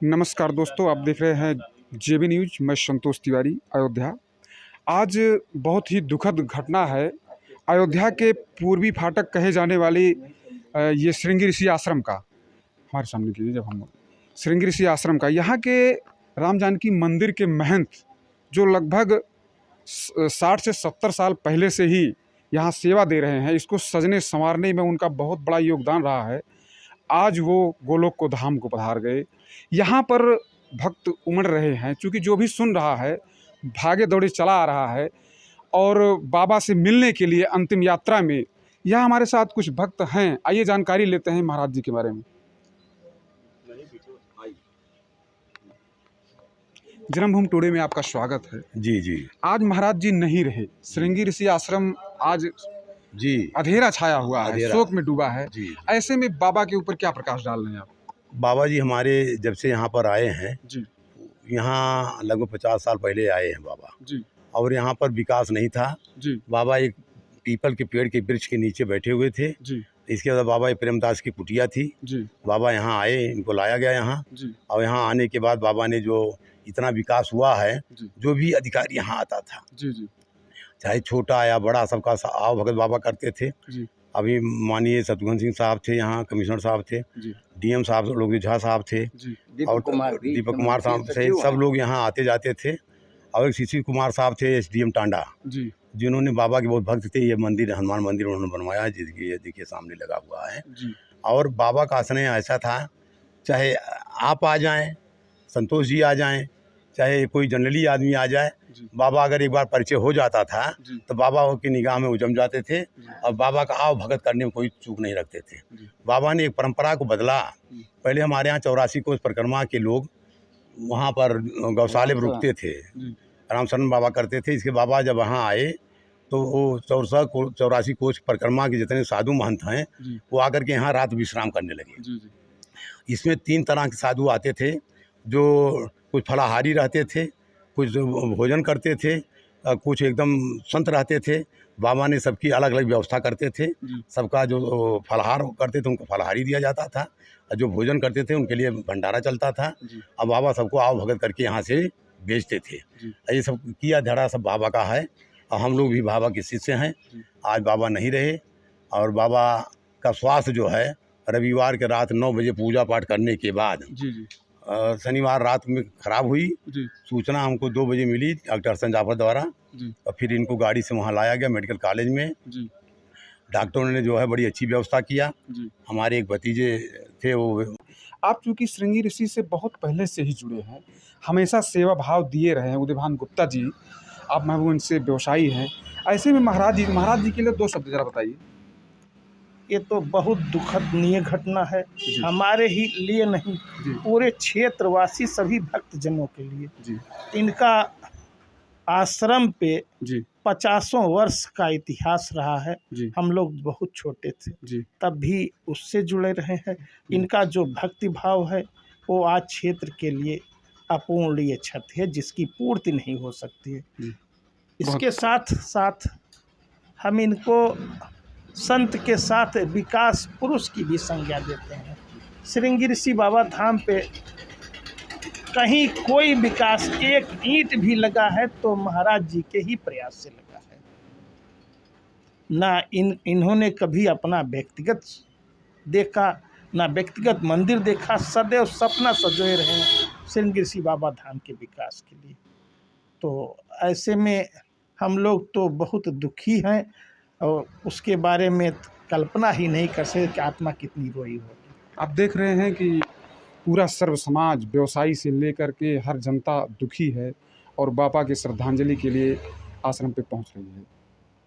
नमस्कार दोस्तों, आप देख रहे हैं जेबी न्यूज। मैं संतोष तिवारी, अयोध्या। आज बहुत ही दुखद घटना है। अयोध्या के पूर्वी फाटक कहे जाने वाली ये श्रृंगी ऋषि आश्रम का, हमारे सामने कीजिए जब हम श्रृंगी ऋषि आश्रम का, यहाँ के राम जानकी मंदिर के महंत जो लगभग 60 से 70 साल पहले से ही यहाँ सेवा दे रहे हैं, इसको सजने संवारने में उनका बहुत बड़ा योगदान रहा है। आज वो गोलोक को धाम को पधार गए। यहाँ पर भक्त उमड़ रहे हैं, क्योंकि जो भी सुन रहा है भागे दौड़े चला आ रहा है और बाबा से मिलने के लिए अंतिम यात्रा में। यहाँ हमारे साथ कुछ भक्त हैं, आइए जानकारी लेते हैं महाराज जी के बारे में। जन्मभूमि टुडे में आपका स्वागत है। जी जी। आज महाराज जी नहीं रहे, श्रृंगी ऋषि आश्रम आज जी अंधेरा छाया हुआ है, शोक में डूबा है। जी। ऐसे में बाबा के ऊपर क्या प्रकाश डाल रहे हैं आप? बाबा जी हमारे जब से यहाँ पर आए हैं जी यहाँ लगभग 50 साल पहले आए हैं बाबा जी और यहाँ पर विकास नहीं था जी बाबा एक पीपल के पेड़ के वृक्ष के नीचे बैठे हुए थे। जी इसके बाद बाबा एक प्रेमदास की कुटिया थी। जी बाबा यहाँ आए, इनको लाया गया यहाँ जी और यहाँ आने के बाद बाबा ने जो इतना विकास हुआ है, जी जो भी अधिकारी यहाँ आता था जी जी चाहे छोटा या बड़ा सबका आव भगत बाबा करते थे। जी अभी माननीय शत्रुघ्न सिंह साहब थे, यहाँ कमिश्नर साहब थे, जी डीएम साहब लोग झा साहब थे जी और दीपक कुमार साहब थे। सब लोग यहाँ आते जाते थे और एक शिशिर कुमार साहब थे एसडीएम टांडा, जी जिन्होंने बाबा के बहुत भक्त थे। ये मंदिर हनुमान मंदिर उन्होंने बनवाया है, जिसकी ये देखिए सामने लगा हुआ है। जी और बाबा का स्नेह ऐसा था, चाहे आप आ जाएं, संतोष जी आ जाएं, चाहे कोई जनरली आदमी आ जाए, जी बाबा अगर एक बार परिचय हो जाता था जी तो बाबा की निगाह में वो जम जाते थे जी और बाबा का आव भगत करने में कोई चूक नहीं रखते थे। जी बाबा ने एक परंपरा को बदला। जी। पहले हमारे यहाँ 84 कोस परिक्रमा के लोग वहाँ पर गौशाले में रुकते थे, जी रामशरण बाबा करते थे। इसके बाबा जब वहाँ आए तो वो 84 कोस परिक्रमा के जितने साधु महंत हैं जी वो आकर के यहाँ रात विश्राम करने लगे। जी जी इसमें 3 तरह के साधु आते थे, जो कुछ फलाहारी रहते थे, कुछ भोजन करते थे, कुछ एकदम संत रहते थे। बाबा ने सबकी अलग अलग व्यवस्था करते थे। जी सबका जो फलाहार करते थे उनको फलाहारी दिया जाता था और जो भोजन करते थे उनके लिए भंडारा चलता था। जी अब बाबा सबको आव भगत करके यहाँ से भेजते थे। जी ये सब किया धड़ा सब बाबा का है और हम लोग भी बाबा के शिष्य हैं। जी। आज बाबा नहीं रहे और बाबा का स्वास्थ्य जो है, रविवार के रात 9 बजे पूजा पाठ करने के बाद जी जी शनिवार रात में ख़राब हुई। जी सूचना हमको 2 बजे मिली डॉक्टर हसन जाफर द्वारा जी और फिर इनको गाड़ी से वहाँ लाया गया मेडिकल कॉलेज में। जी डॉक्टरों ने जो है बड़ी अच्छी व्यवस्था किया। जी। हमारे एक भतीजे थे वो आप चूँकि श्रृंगी ऋषि से बहुत पहले से ही जुड़े हैं, हमेशा सेवा भाव दिए रहे हैं। उदयभान गुप्ता जी, आप महबूब से व्यवसायी हैं। ऐसे में महाराज जी के लिए 2 शब्द ज़रा बताइए। ये तो बहुत दुखदनीय घटना है, जी हमारे ही लिए नहीं, जी पूरे क्षेत्रवासी सभी भक्तजनों के लिए। जी इनका आश्रम पे जी 50 वर्ष का इतिहास रहा है। जी हम लोग बहुत छोटे थे जी तब भी उससे जुड़े रहे हैं। इनका जो भक्ति भाव है वो आज क्षेत्र के लिए अपूर्णीय क्षति है, जिसकी पूर्ति नहीं हो सकती है। जी। इसके साथ साथ हम इनको संत के साथ विकास पुरुष की भी संज्ञा देते हैं। श्रृंगी ऋषि बाबा धाम पे कहीं कोई विकास एक ईंट भी लगा है तो महाराज जी के ही प्रयास से लगा है। ना इन्होंने कभी अपना व्यक्तिगत देखा, ना व्यक्तिगत मंदिर देखा। सदैव सपना सजोए रहे श्रृंगी ऋषि बाबा धाम के विकास के लिए। तो ऐसे में हम लोग तो बहुत दुखी हैं और उसके बारे में कल्पना ही नहीं कर सकते कि आत्मा कितनी रोई होगी। आप देख रहे हैं कि पूरा सर्व समाज, व्यवसायी से लेकर के हर जनता दुखी है और बाबा के श्रद्धांजलि के लिए आश्रम पे पहुंच रही है।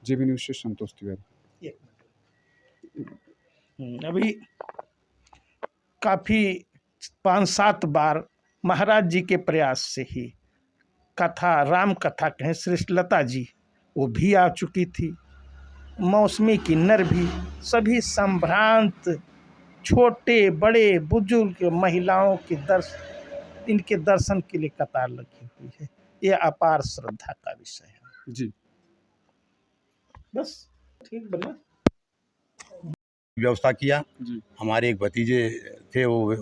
जेबी न्यूज़ से संतोष तिवारी। अभी काफ़ी 5-7 बार महाराज जी के प्रयास से ही कथा, राम कथा कहें, श्रीलता जी वो भी आ चुकी थी, मौसमी किन्नर भी, सभी संभ्रांत छोटे बड़े बुजुर्ग महिलाओं के इनके दर्शन के लिए कतार लगी हुई है। ये अपार श्रद्धा का विषय है। जी बस ठीक बना व्यवस्था किया। जी हमारे एक भतीजे थे वो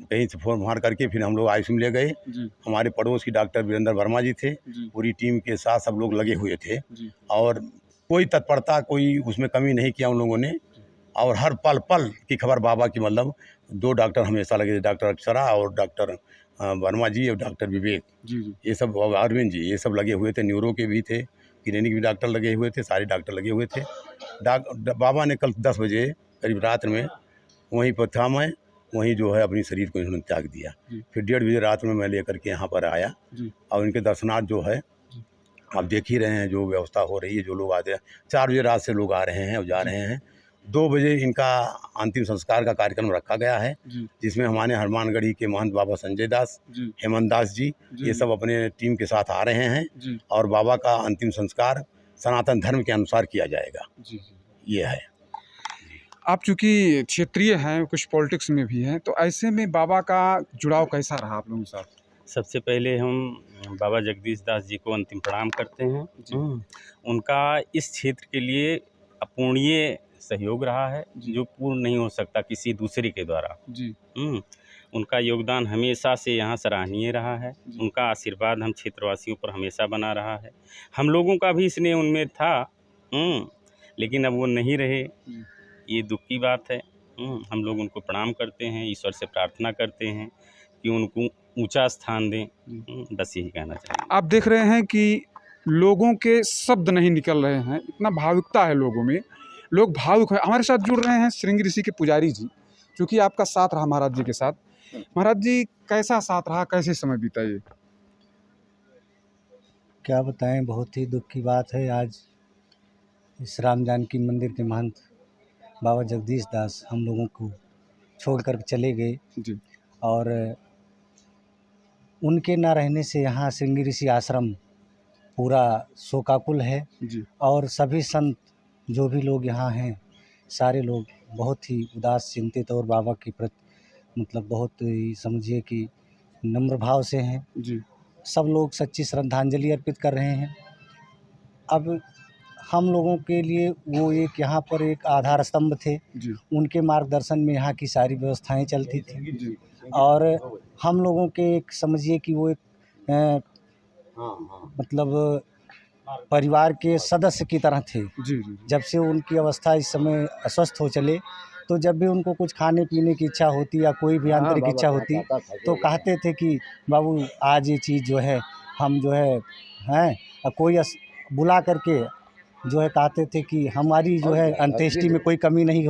कहीं से फोन फान करके फिर हम लोग आईसीयू में ले गए। जी हमारे पड़ोस की डॉक्टर वीरेंद्र वर्मा जी थे, जी पूरी टीम के साथ सब लोग लगे हुए थे जी और कोई तत्परता कोई उसमें कमी नहीं किया उन लोगों ने। और हर पल पल की खबर बाबा की, मतलब 2 डॉक्टर हमेशा लगे थे, डॉक्टर अक्षरा और डॉक्टर वर्मा जी और डॉक्टर विवेक, जी जी ये सब, और अरविंद जी, ये सब लगे हुए थे। न्यूरो के भी थे, क्लिनिक भी डॉक्टर लगे हुए थे, सारे डॉक्टर लगे हुए थे। बाबा ने कल 10 बजे करीब रात में वहीं पर था मैं, वहीं जो है अपनी शरीर को इन्होंने त्याग दिया। जी। फिर 1:30 बजे रात में मैं लेकर के यहाँ पर आया जी और इनके दर्शनार्थ जो है जी। आप देख ही रहे हैं जो व्यवस्था हो रही है, जो लोग आते हैं। 4 बजे रात से लोग आ रहे हैं और जा रहे हैं। 2 बजे इनका अंतिम संस्कार का कार्यक्रम रखा गया है, जी जिसमें हमारे हनुमानगढ़ी के महंत बाबा संजय दास, जी हेमंत दास जी, जी ये सब अपने टीम के साथ आ रहे हैं जी और बाबा का अंतिम संस्कार सनातन धर्म के अनुसार किया जाएगा। जी जी। ये है। आप चूंकि क्षेत्रीय हैं, कुछ पॉलिटिक्स में भी हैं, तो ऐसे में बाबा का जुड़ाव कैसा रहा आप लोगों के साथ? सबसे पहले हम बाबा जगदीश दास जी को अंतिम प्रणाम करते हैं। जी। उनका इस क्षेत्र के लिए अपूर्णीय सहयोग रहा है, जी। जो पूर्ण नहीं हो सकता किसी दूसरे के द्वारा। जी उनका योगदान हमेशा से यहाँ सराहनीय रहा है। जी। उनका आशीर्वाद हम क्षेत्रवासियों पर हमेशा बना रहा है। हम लोगों का भी स्नेह उनमें था, लेकिन अब वो नहीं रहे, जी। ये दुख की बात है। हम लोग उनको प्रणाम करते हैं, ईश्वर से प्रार्थना करते हैं कि उनको ऊंचा स्थान दें। बस यही कहना चाहिए। आप देख रहे हैं कि लोगों के शब्द नहीं निकल रहे हैं, इतना भावुकता है लोगों में, लोग भावुक हैं। हमारे साथ जुड़ रहे हैं श्रृंगी ऋषि के पुजारी जी, क्योंकि आपका साथ रहा महाराज जी के साथ। महाराज जी कैसा साथ रहा, कैसे समय बीता ये? क्या बताएं, बहुत ही दुख की बात है। आज इस राम जानकी मंदिर के महंत बाबा जगदीश दास हम लोगों को छोड़कर चले गए जी और उनके ना रहने से यहाँ श्रृंगी ऋषि आश्रम पूरा शोकाकुल है जी और सभी संत जो भी लोग यहाँ हैं सारे लोग बहुत ही उदास, चिंतित और बाबा के प्रति मतलब बहुत ही समझिए कि नम्र भाव से हैं। जी सब लोग सच्ची श्रद्धांजलि अर्पित कर रहे हैं। अब हम लोगों के लिए वो एक यहाँ पर एक आधार स्तंभ थे, जी उनके मार्गदर्शन में यहाँ की सारी व्यवस्थाएं चलती थी जी और हम लोगों के एक समझिए कि वो एक मतलब परिवार के सदस्य की तरह थे। जी जी जब से उनकी अवस्था इस समय अस्वस्थ हो चले, तो जब भी उनको कुछ खाने पीने की इच्छा होती या कोई भी आंतरिक इच्छा होती तो कहते थे कि बाबू आज ये चीज़ जो है हम जो है हैं कोई बुला करके जो है कहते थे कि हमारी जो है अंत्येष्टि में कोई कमी नहीं हो।